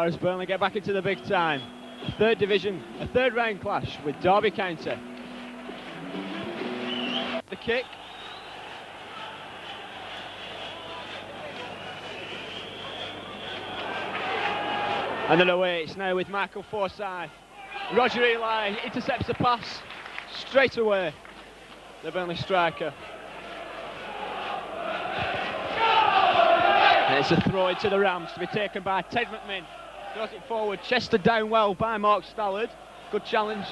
as Burnley get back into the big time. Third division, a third round clash with Derby County. The kick. And then away, it's now with Michael Forsyth. Roger Eli intercepts the pass straight away. The Burnley striker. And it's a throw into the Rams to be taken by Ted McMinn. Throws it forward, chested down well by Mark Stallard. Good challenge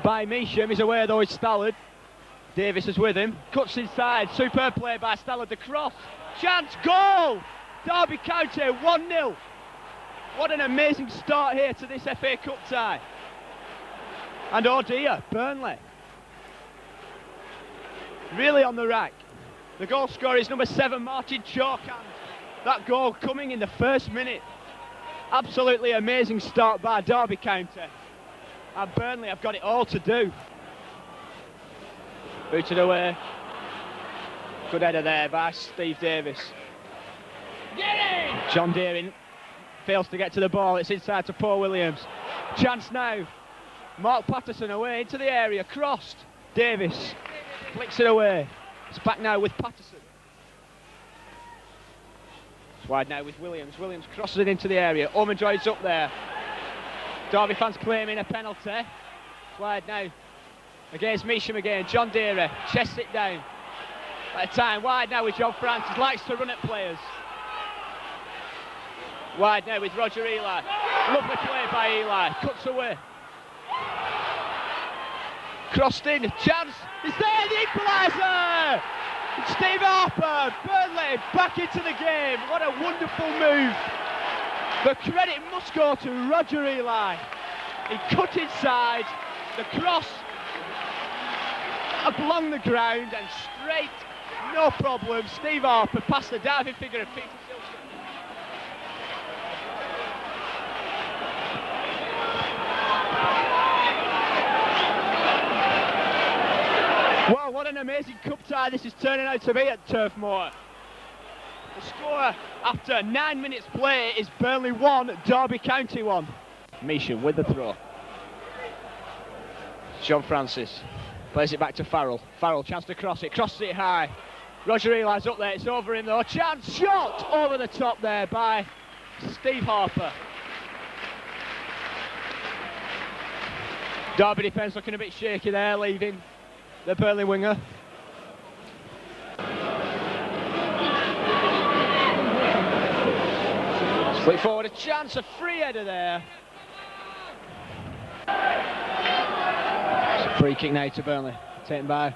by Measham. He's away though, it's Stallard. Davis is with him. Cuts inside. Superb play by Stallard. The cross. Chance. Goal! Derby County 1-0. What an amazing start here to this FA Cup tie. And oh dear, Burnley. Really on the rack. The goal scorer is number 7, Martin Chalkhand. That goal coming in the first minute. Absolutely amazing start by Derby County. And Burnley have got it all to do. Booted away. Good header there by Steve Davis. John Deering fails to get to the ball. It's inside to Paul Williams. Chance now. Mark Patterson away into the area. Crossed. Davis flicks it away. It's back now with Patterson. It's wide now with Williams. Williams crosses it into the area. Omenjoy's up there. Derby fans claiming a penalty. It's wide now against Measham again. John Deere chests it down. At a time wide now with John Francis. Likes to run at players. Wide now with Roger Eli. Lovely play by Eli. Cuts away. Crossed in. Chance. It's there. The equaliser. Steve Harper. Burnley back into the game. What a wonderful move. The credit must go to Roger Eli. He cut inside. The cross up along the ground and straight. No problem. Steve Harper past the diving figure of Peter Shilton. Wow, what an amazing cup tie this is turning out to be at Turf Moor. The score after 9 minutes play is Burnley 1, Derby County 1. Measham with the throw. John Francis plays it back to Farrell. Farrell, chance to cross it, crosses it high. Roger Eli's up there, it's over him though. Chance, shot over the top there by Steve Harper. Derby defence looking a bit shaky there, leaving the Burnley winger. Flick forward, a chance, a free header there. It's a free kick now to Burnley, taken by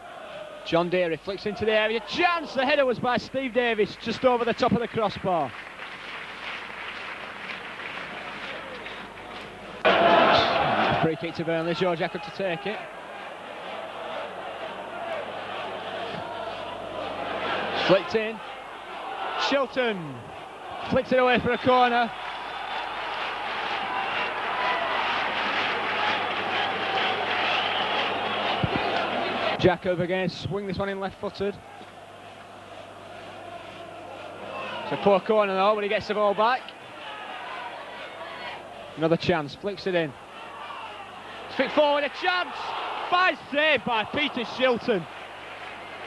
John Deere. Flicks into the area, chance, the header was by Steve Davis, just over the top of the crossbar. Free kick to Burnley, George Jacob to take it. Flicked in. Shilton flicks it away for a corner. Jacob again, swing this one in left-footed. It's a poor corner though, but he gets the ball back. Another chance, flicks it in. Flick forward, a chance! Fine save by Peter Shilton.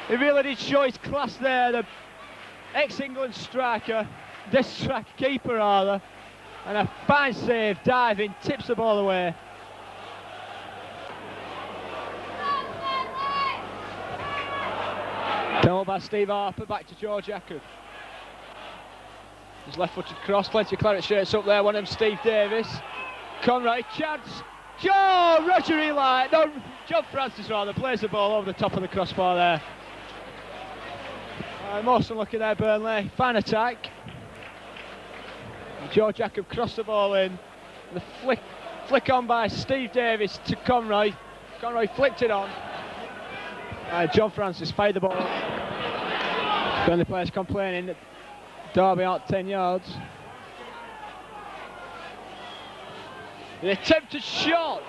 He really did show his class there, the ex-England striker, this keeper rather, and a fine save, diving, tips the ball away. Double by Steve Harper, back to George Jacob. His left-footed cross, plenty of claret shirts up there, one of them Steve Davis. Conroy, chance, Roger Eli, no, John Francis rather, plays the ball over the top of the crossbar there. Most unlucky there, Burnley. Fine attack. And George Jacob crossed the ball in. The flick on by Steve Davis to Conroy. Conroy flicked it on. John Francis fired the ball. Burnley players complaining that Derby out 10 yards. The attempted shot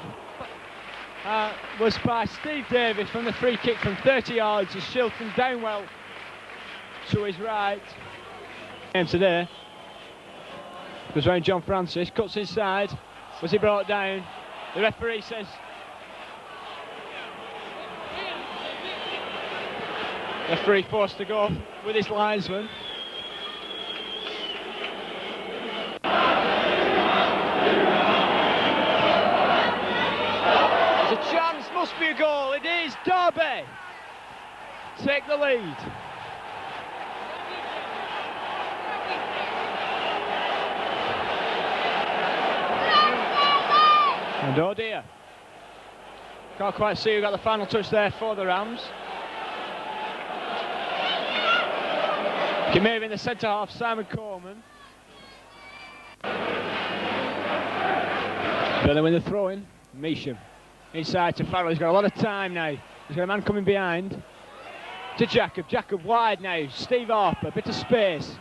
was by Steve Davis from the free kick from 30 yards as Shilton down well to his right. And today, Goes round John Francis, cuts inside. Was he brought down? The referee says... Referee forced to go with his linesman. There's a chance, must be a goal. It is. Derby take the lead. And oh dear, can't quite see who got the final touch there for the Rams. Maybe in the centre half, Simon Coleman. Burnley win the throw in. Measham inside to Farrell. He's got a lot of time now. He's got a man coming behind. To Jacob. Jacob wide now. Steve Harper, bit of space.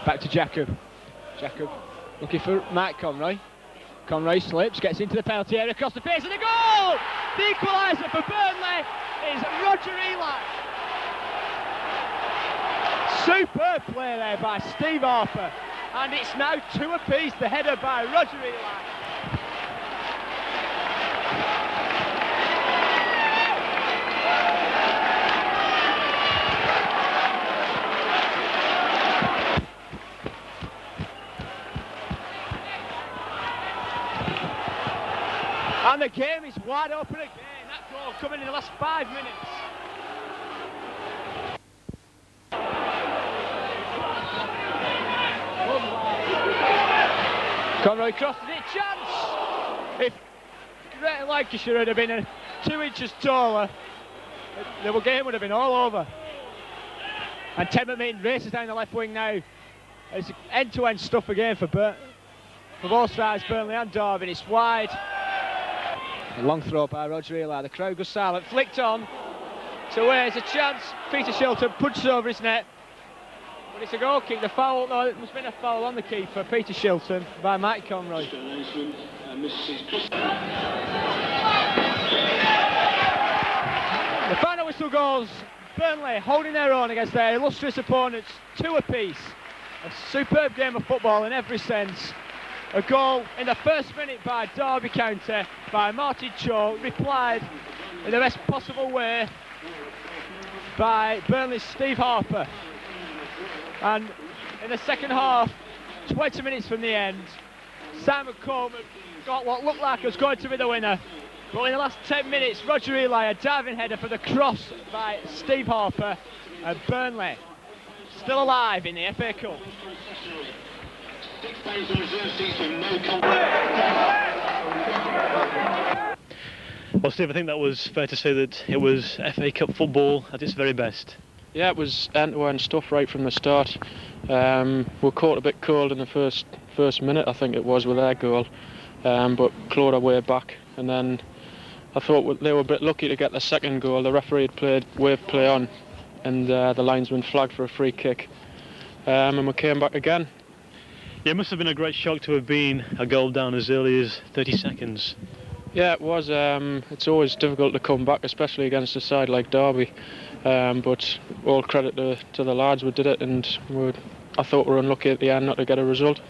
Back to Jacob. Jacob looking for Matt Conroy. Conroy slips, gets into the penalty area, across the face, and a goal! The equaliser for Burnley is Roger Eli. Superb play there by Steve Harper, and it's now 2 apiece. The header by Roger Eli. And the game is wide open again. That goal coming in the last 5 minutes. Conroy crosses it, chance! If Greater Lancashire had been 2 inches taller, the game would have been all over. And Ted McMean races down the left wing now. It's end-to-end stuff again for both sides, Burnley and Derby. It's wide. A long throw by Roger Eli. The crowd goes silent. Flicked on. So where's a chance? Peter Shilton punches over his net. But it's a goal kick. The foul, no, it must have been a foul on the keeper, Peter Shilton, by Mike Conroy. The final whistle goes. Burnley holding their own against their illustrious opponents, 2 apiece. A superb game of football in every sense. A goal in the first minute by Derby County by Martin Cho, replied in the best possible way by Burnley's Steve Harper. And in the second half, 20 minutes from the end, Simon Coleman got what looked like was going to be the winner. But in the last 10 minutes, Roger Eli, a diving header for the cross by Steve Harper, and Burnley still alive in the FA Cup. Well, Steve, I think that was fair to say that it was FA Cup football at its very best. Yeah, it was end-to-end stuff right from the start. We were caught a bit cold in the first minute, I think it was, with their goal, but clawed our way back. And then I thought they were a bit lucky to get the second goal. The referee had played wave play on, and the linesman flagged for a free kick, and we came back again. Yeah, it must have been a great shock to have been a goal down as early as 30 seconds. Yeah, it was. It's always difficult to come back, especially against a side like Derby. But all credit to the lads who did it, and I thought we were unlucky at the end not to get a result.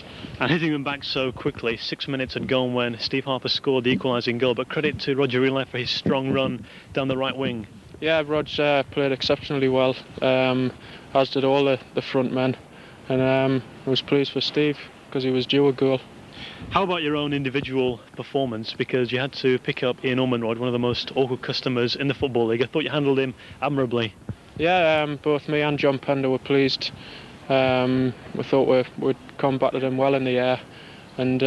And hitting them back so quickly, 6 minutes had gone when Steve Harper scored the equalising goal, but credit to Roger Eli for his strong run down the right wing. Yeah, Rog played exceptionally well, as did all the front men. And I was pleased for Steve because he was due a goal. How about your own individual performance? Because you had to pick up Ian Ormonroyd, one of the most awkward customers in the Football League. I thought you handled him admirably. Yeah, both me and John Pender were pleased. We thought we'd combated him well in the air. And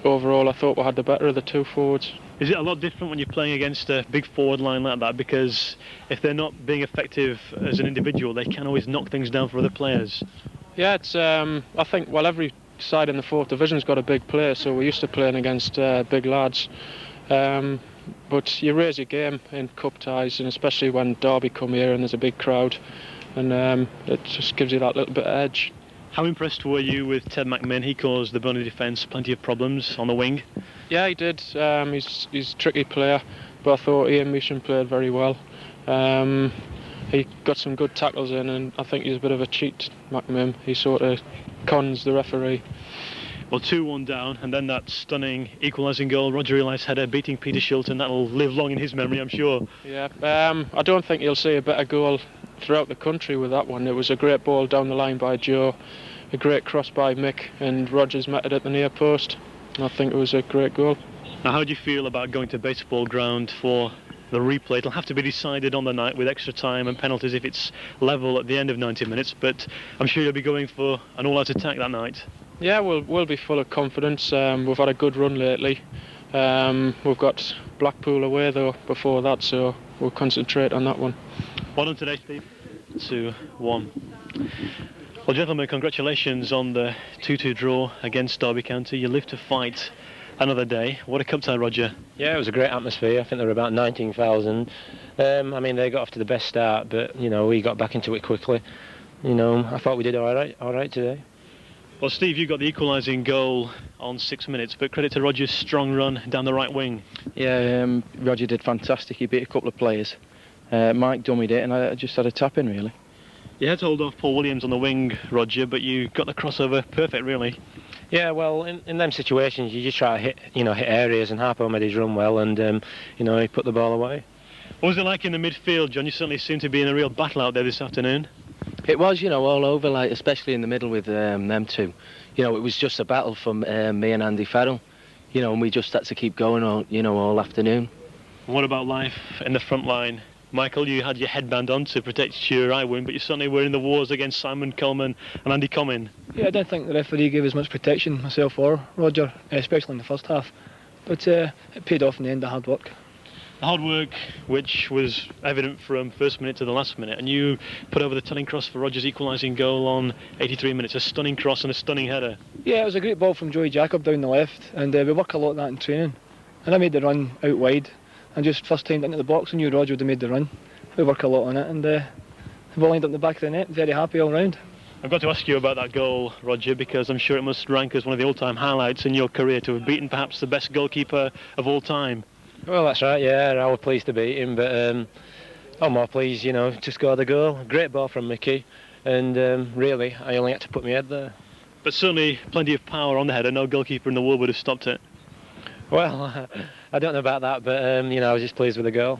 overall, I thought we had the better of the 2 forwards. Is it a lot different when you're playing against a big forward line like that? Because if they're not being effective as an individual, they can always knock things down for other players. Yeah, it's. I think every side in the 4th division's got a big player, so we're used to playing against big lads. But you raise your game in cup ties, and especially when Derby come here and there's a big crowd, and it just gives you that little bit of edge. How impressed were you with Ted McMean? He caused the Burnley defence plenty of problems on the wing. Yeah, he did. He's a tricky player, but I thought Ian Measham played very well. he got some good tackles in, and I think he's a bit of a cheat, McMahon. He sort of cons the referee. Well, 2-1 down, and then that stunning equalising goal, Roger Eli's header beating Peter Shilton. That'll live long in his memory, I'm sure. Yeah, I don't think you'll see a better goal throughout the country with that one. It was a great ball down the line by Joe, a great cross by Mick, and Rogers met it at the near post. And I think it was a great goal. Now, how do you feel about going to baseball ground for the replay? It'll have to be decided on the night with extra time and penalties if it's level at the end of 90 minutes, but I'm sure you'll be going for an all-out attack that night. Yeah, we'll be full of confidence. We've had a good run lately. We've got Blackpool away though before that, so we'll concentrate on that one. Well done today, Steve. 2-1. Well, gentlemen, congratulations on the 2-2 draw against Derby County. You live to fight another day. What a cup tie, Roger. Yeah, it was a great atmosphere. I think there were about 19,000. I mean, they got off to the best start, but we got back into it quickly. I thought we did all right today. Well, Steve, you got the equalising goal on 6 minutes, but credit to Roger's strong run down the right wing. Yeah, Roger did fantastic. He beat a couple of players. Mike dummied it, and I just had a tap in, really. You had to hold off Paul Williams on the wing, Roger, but you got the crossover perfect, really. Yeah, well, in them situations, you just try to hit areas, and Harpo made his run well, and he put the ball away. What was it like in the midfield, John? You certainly seem to be in a real battle out there this afternoon. It was, all over, like especially in the middle with them two. It was just a battle for me and Andy Farrell. And we just had to keep going all afternoon. What about life in the front line? Michael, you had your headband on to protect your eye wound, but you certainly were in the wars against Simon Coleman and Andy Comyn. Yeah, I don't think the referee gave as much protection, myself or Roger, especially in the first half. But it paid off in the end, the hard work. The hard work, which was evident from first minute to the last minute, and you put over the turning cross for Roger's equalising goal on 83 minutes, a stunning cross and a stunning header. Yeah, it was a great ball from Joey Jacob down the left, and we work a lot of that in training. And I made the run out wide, and just first timed into the box, and knew Roger would have made the run. We work a lot on it, and the ball ended up in the back of the net. Very happy all round. I've got to ask you about that goal, Roger, because I'm sure it must rank as one of the all-time highlights in your career, to have beaten perhaps the best goalkeeper of all time. Well, that's right, yeah, I was pleased to beat him, but I'm more pleased, to score the goal. Great ball from Mickey, and really, I only had to put my head there. But certainly plenty of power on the header. No goalkeeper in the world would have stopped it. Well, I don't know about that, but, I was just pleased with the goal.